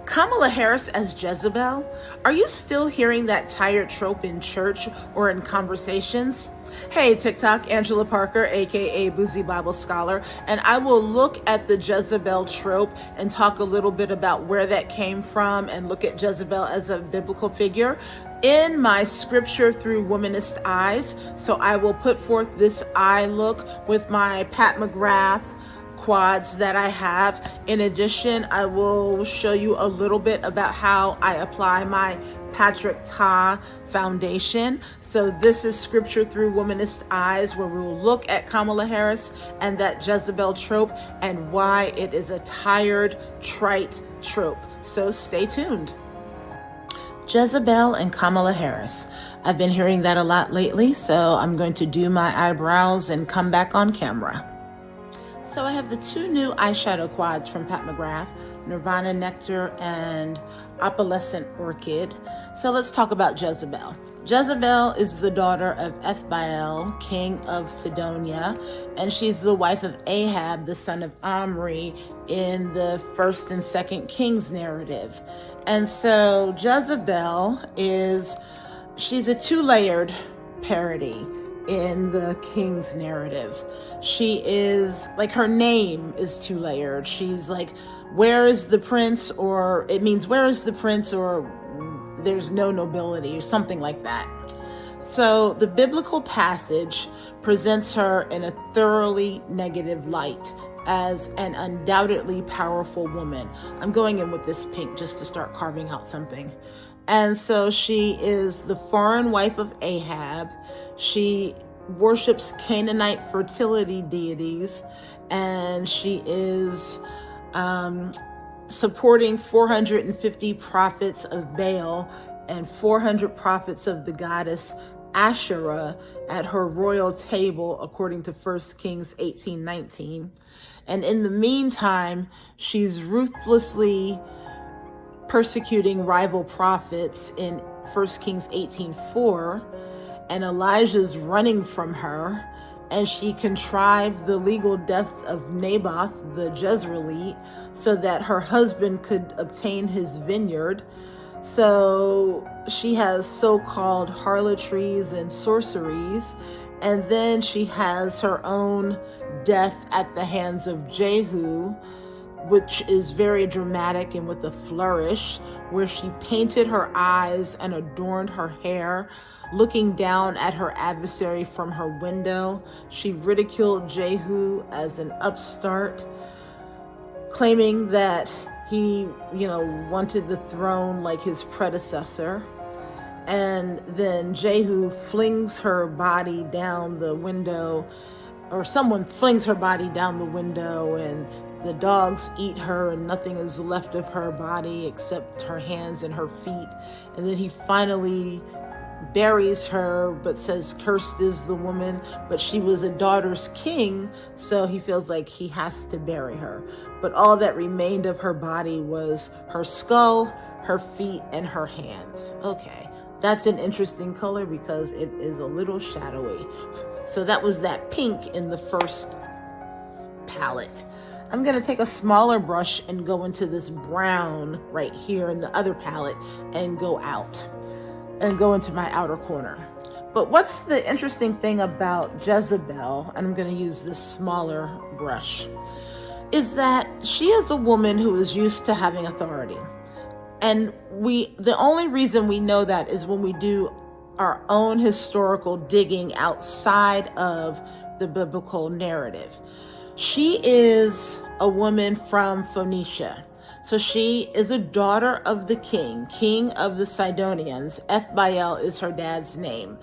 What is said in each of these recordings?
Kamala Harris as Jezebel? Are you still hearing that tired trope in church or in conversations? Hey, TikTok, Angela Parker, aka Boozy Bible Scholar, and I will look at the Jezebel trope and talk a little bit about where that came from and look at Jezebel as a biblical figure in my Scripture Through Womanist Eyes. So I will put forth this eye look with my Pat McGrath quads that I have. In addition, I will show you a little bit about how I apply my Patrick Ta foundation. So this is Scripture Through Womanist Eyes, where we will look at Kamala Harris and that Jezebel trope and why it is a tired, trite trope. So stay tuned. Jezebel and Kamala Harris. I've been hearing that a lot lately, so I'm going to do my eyebrows and come back on camera. So I have the two new eyeshadow quads from Pat McGrath, Nirvana Nectar and Opalescent Orchid. So let's talk about Jezebel. Jezebel is the daughter of Ethbaal, king of Sidonia, and she's the wife of Ahab, the son of Omri, in the 1st and 2nd Kings narrative. And so Jezebel she's a two-layered parody in the King's narrative. She is like, her name is two-layered. She's like, where is the prince? Or it means, where is the prince? Or there's no nobility, or something like that. So the biblical passage presents her in a thoroughly negative light as an undoubtedly powerful woman. I'm going in with this pink just to start carving out something. And so she is the foreign wife of Ahab. She worships Canaanite fertility deities, and she is supporting 450 prophets of Baal and 400 prophets of the goddess Asherah at her royal table, according to 1 Kings 18:19. And in the meantime, she's ruthlessly persecuting rival prophets in 1 Kings 18:4, and Elijah's running from her, and she contrived the legal death of Naboth the Jezreelite so that her husband could obtain his vineyard. So she has so-called harlotries and sorceries, and then she has her own death at the hands of Jehu, which is very dramatic and with a flourish, where she painted her eyes and adorned her hair, looking down at her adversary from her window. She ridiculed Jehu as an upstart, claiming that he, wanted the throne like his predecessor. And then Jehu flings her body down the window, or someone flings her body down the window, and the dogs eat her, and nothing is left of her body except her hands and her feet. And then he finally buries her, but says, cursed is the woman, but she was a daughter's king, so he feels like he has to bury her. But all that remained of her body was her skull, her feet, and her hands. Okay, that's an interesting color because it is a little shadowy. So that was that pink in the first palette. I'm going to take a smaller brush and go into this brown right here in the other palette and go out and go into my outer corner. But what's the interesting thing about Jezebel, and I'm going to use this smaller brush, is that she is a woman who is used to having authority. And the only reason we know that is when we do our own historical digging outside of the biblical narrative. She is a woman from Phoenicia. So she is a daughter of the king of the Sidonians. Ethbaal is her dad's name.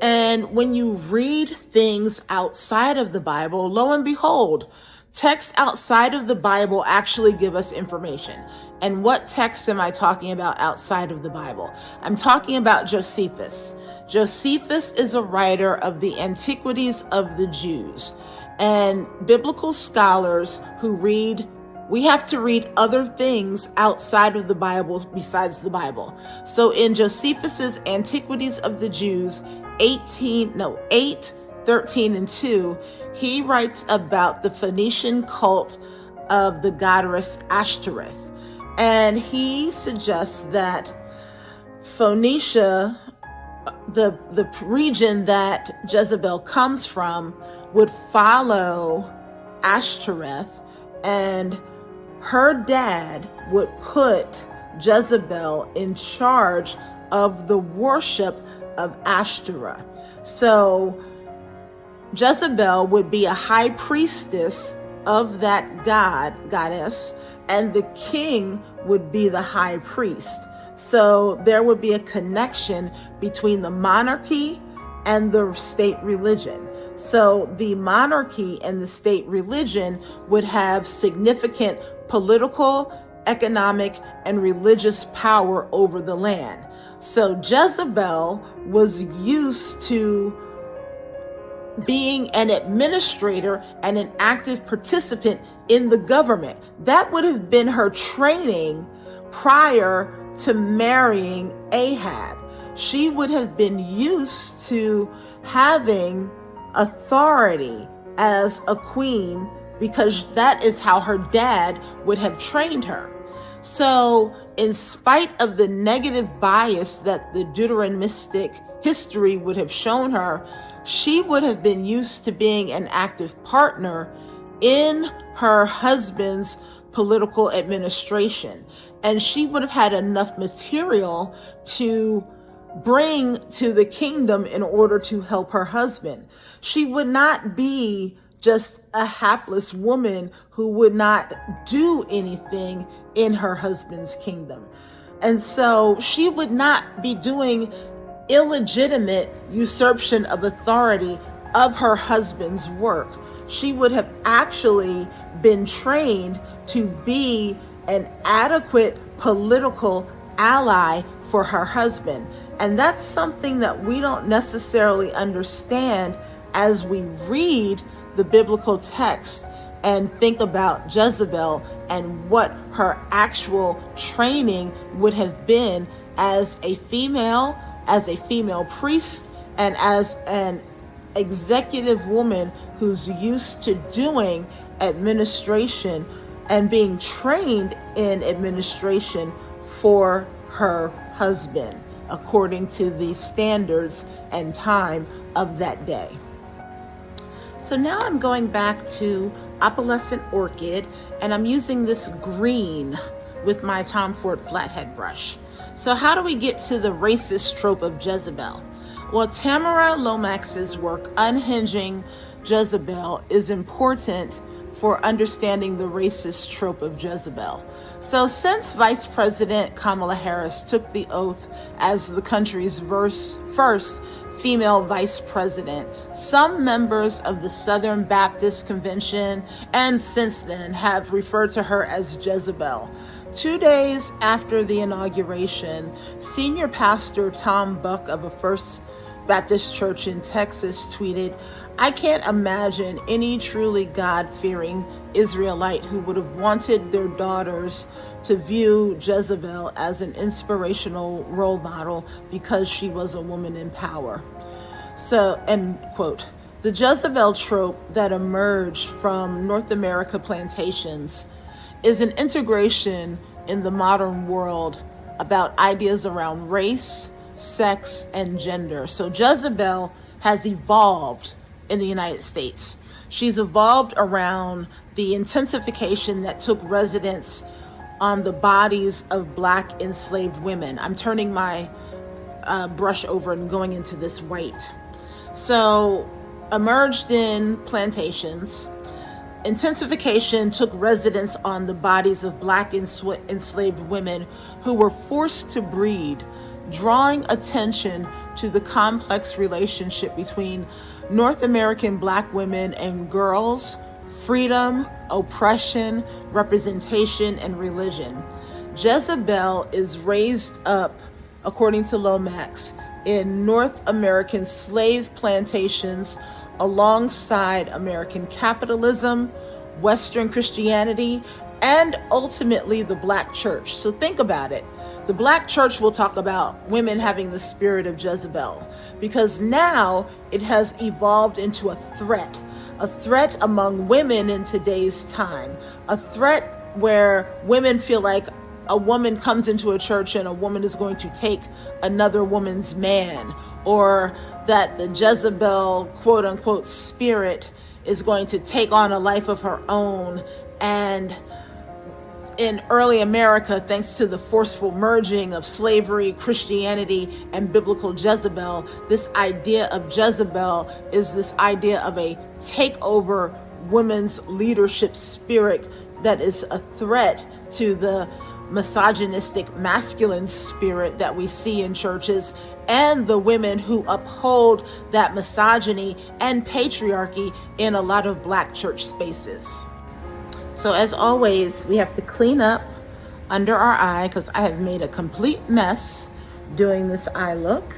And when you read things outside of the Bible, lo and behold, texts outside of the Bible actually give us information. And what text am I talking about outside of the Bible? I'm talking about Josephus. Josephus is a writer of the Antiquities of the Jews. And biblical scholars who we have to read other things outside of the Bible besides the Bible. So in Josephus's Antiquities of the Jews, 8, 13, and 2, he writes about the Phoenician cult of the goddess Ashtoreth. And he suggests that Phoenicia, the region that Jezebel comes from, would follow Ashtoreth, and her dad would put Jezebel in charge of the worship of Ashtoreth. So Jezebel would be a high priestess of that goddess, and the king would be the high priest. So there would be a connection between the monarchy and the state religion. So the monarchy and the state religion would have significant political, economic, and religious power over the land. So Jezebel was used to being an administrator and an active participant in the government. That would have been her training prior to marrying Ahab. She would have been used to having authority as a queen because that is how her dad would have trained her. So in spite of the negative bias that the Deuteronomistic history would have shown her, she would have been used to being an active partner in her husband's political administration. And she would have had enough material to bring to the kingdom in order to help her husband. She would not be just a hapless woman who would not do anything in her husband's kingdom. And so she would not be doing illegitimate usurpation of authority of her husband's work. She would have actually been trained to be an adequate political ally for her husband. And that's something that we don't necessarily understand as we read the biblical text and think about Jezebel and what her actual training would have been as a female priest, and as an executive woman who's used to doing administration and being trained in administration for her husband, according to the standards and time of that day. So now I'm going back to Opalescent Orchid, and I'm using this green with my Tom Ford flathead brush. So how do we get to the racist trope of Jezebel? Well, Tamara Lomax's work, Unhinging Jezebel, is important for understanding the racist trope of Jezebel. So since Vice President Kamala Harris took the oath as the country's first female vice president, some members of the Southern Baptist Convention, and since then, have referred to her as Jezebel. 2 days after the inauguration, senior pastor Tom Buck of a First Baptist church in Texas tweeted, "I can't imagine any truly God-fearing Israelite who would have wanted their daughters to view Jezebel as an inspirational role model because she was a woman in power." So, end quote. The Jezebel trope that emerged from North America plantations is an integration in the modern world about ideas around race, sex, and gender. So Jezebel has evolved in the United States. She's evolved around the intensification that took residence on the bodies of Black enslaved women. I'm turning my brush over and going into this white. So, emerged in plantations, intensification took residence on the bodies of Black enslaved women who were forced to breed, drawing attention to the complex relationship between North American Black women and girls, freedom, oppression, representation, and religion. Jezebel is raised up, according to Lomax, in North American slave plantations alongside American capitalism, Western Christianity, and ultimately the Black church. So think about it. The Black church will talk about women having the spirit of Jezebel because now it has evolved into a threat among women in today's time, a threat where women feel like a woman comes into a church and a woman is going to take another woman's man, or that the Jezebel quote unquote spirit is going to take on a life of her own. And in early America, thanks to the forceful merging of slavery, Christianity, and biblical Jezebel, this idea of Jezebel is this idea of a takeover women's leadership spirit that is a threat to the misogynistic masculine spirit that we see in churches, and the women who uphold that misogyny and patriarchy in a lot of Black church spaces. So as always, we have to clean up under our eye, because I have made a complete mess doing this eye look.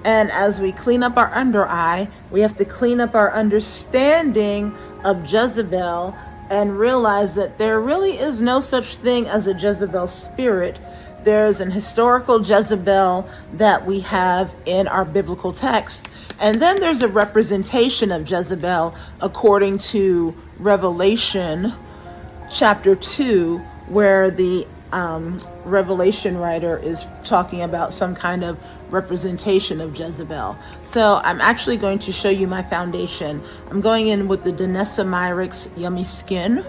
And as we clean up our under eye, we have to clean up our understanding of Jezebel and realize that there really is no such thing as a Jezebel spirit. There's an historical Jezebel that we have in our biblical text. And then there's a representation of Jezebel according to Revelation chapter 2, where the Revelation writer is talking about some kind of representation of Jezebel. So I'm actually going to show you my foundation. I'm going in with the Danessa Myricks Yummy Skin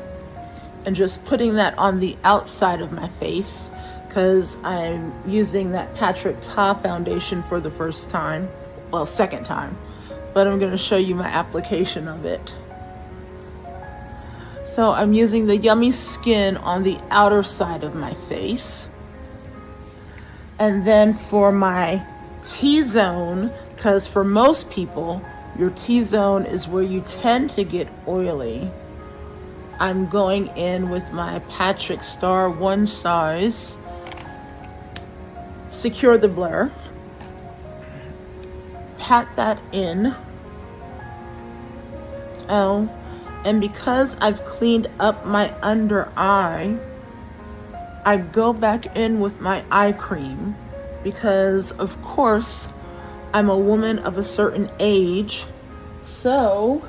and just putting that on the outside of my face, because I'm using that Patrick Ta foundation for the first time. Well, second time. But I'm going to show you my application of it. So I'm using the Yummy Skin on the outer side of my face. And then for my T-zone, because for most people, your T-zone is where you tend to get oily, I'm going in with my Patrick Star One Size Secure the Blur. Pat that in. Oh. And because I've cleaned up my under eye, I go back in with my eye cream, because of course I'm a woman of a certain age. So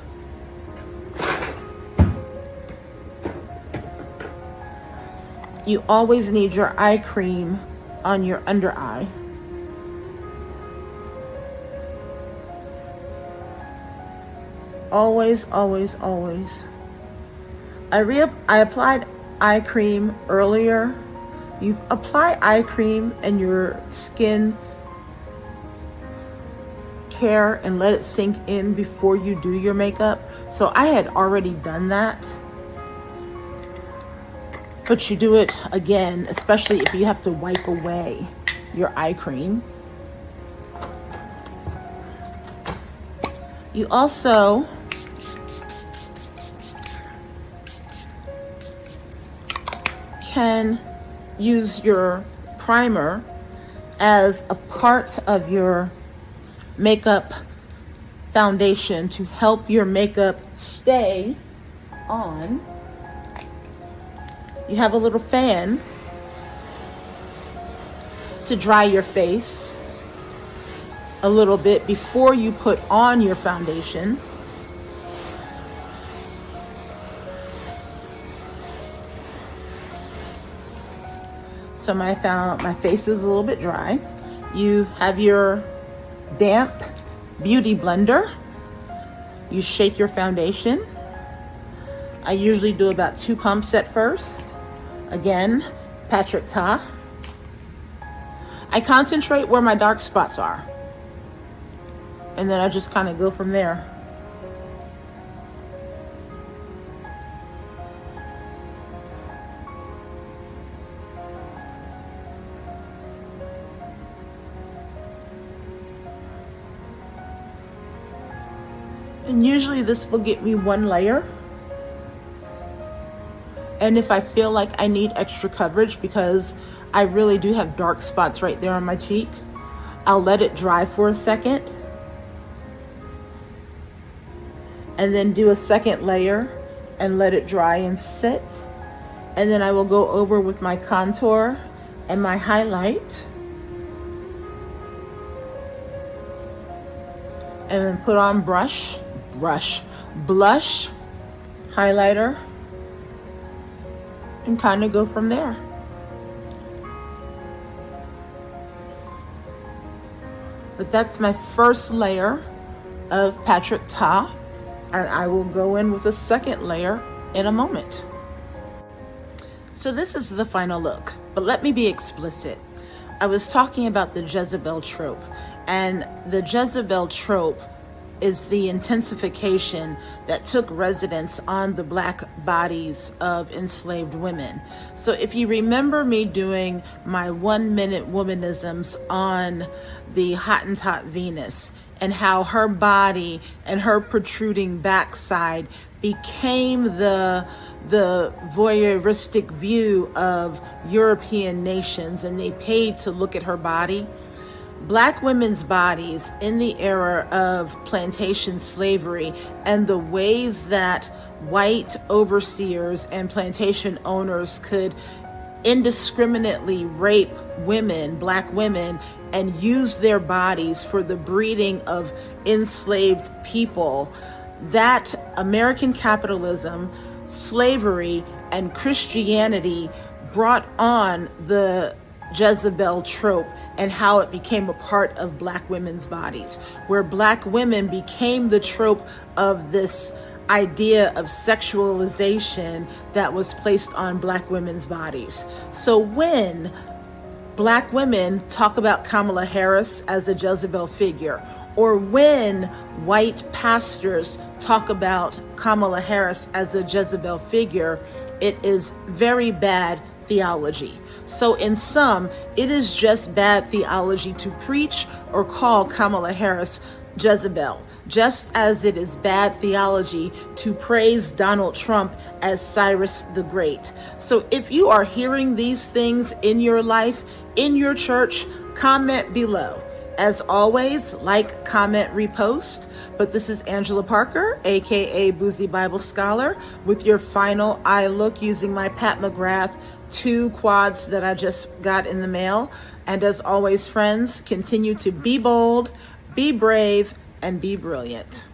you always need your eye cream on your under eye. Always, always, always. I applied eye cream earlier. You apply eye cream and your skin care and let it sink in before you do your makeup. So I had already done that. But you do it again, especially if you have to wipe away your eye cream. You also can use your primer as a part of your makeup foundation to help your makeup stay on. You have a little fan to dry your face a little bit before you put on your foundation. So my face is a little bit dry. You have your damp beauty blender. You shake your foundation. I usually do about 2 pumps at first. Again, Patrick Ta. I concentrate where my dark spots are, and then I just kind of go from there. And usually this will get me 1 layer. And if I feel like I need extra coverage, because I really do have dark spots right there on my cheek, I'll let it dry for a second. And then do a second layer and let it dry and sit. And then I will go over with my contour and my highlight. And then put on blush, highlighter, and kind of go from there. But that's my first layer of Patrick Ta, and I will go in with a second layer in a moment. So this is the final look, but let me be explicit. I was talking about the Jezebel trope, and the Jezebel trope is the intensification that took residence on the Black bodies of enslaved women. So if you remember me doing my 1-minute womanisms on the Hottentot Venus and how her body and her protruding backside became the voyeuristic view of European nations, and they paid to look at her body. Black women's bodies in the era of plantation slavery and the ways that white overseers and plantation owners could indiscriminately rape women, Black women, and use their bodies for the breeding of enslaved people. That American capitalism, slavery, and Christianity brought on the Jezebel trope and how it became a part of Black women's bodies, where Black women became the trope of this idea of sexualization that was placed on Black women's bodies. So when Black women talk about Kamala Harris as a Jezebel figure, or when white pastors talk about Kamala Harris as a Jezebel figure, it is very bad theology. So in sum, it is just bad theology to preach or call Kamala Harris Jezebel, just as it is bad theology to praise Donald Trump as Cyrus the Great. So if you are hearing these things in your life, in your church, comment below. As always, like, comment, repost. But this is Angela Parker, aka Boozy Bible Scholar, with your final eye look using my Pat McGrath 2 quads that I just got in the mail. And as always, friends, continue to be bold, be brave, and be brilliant.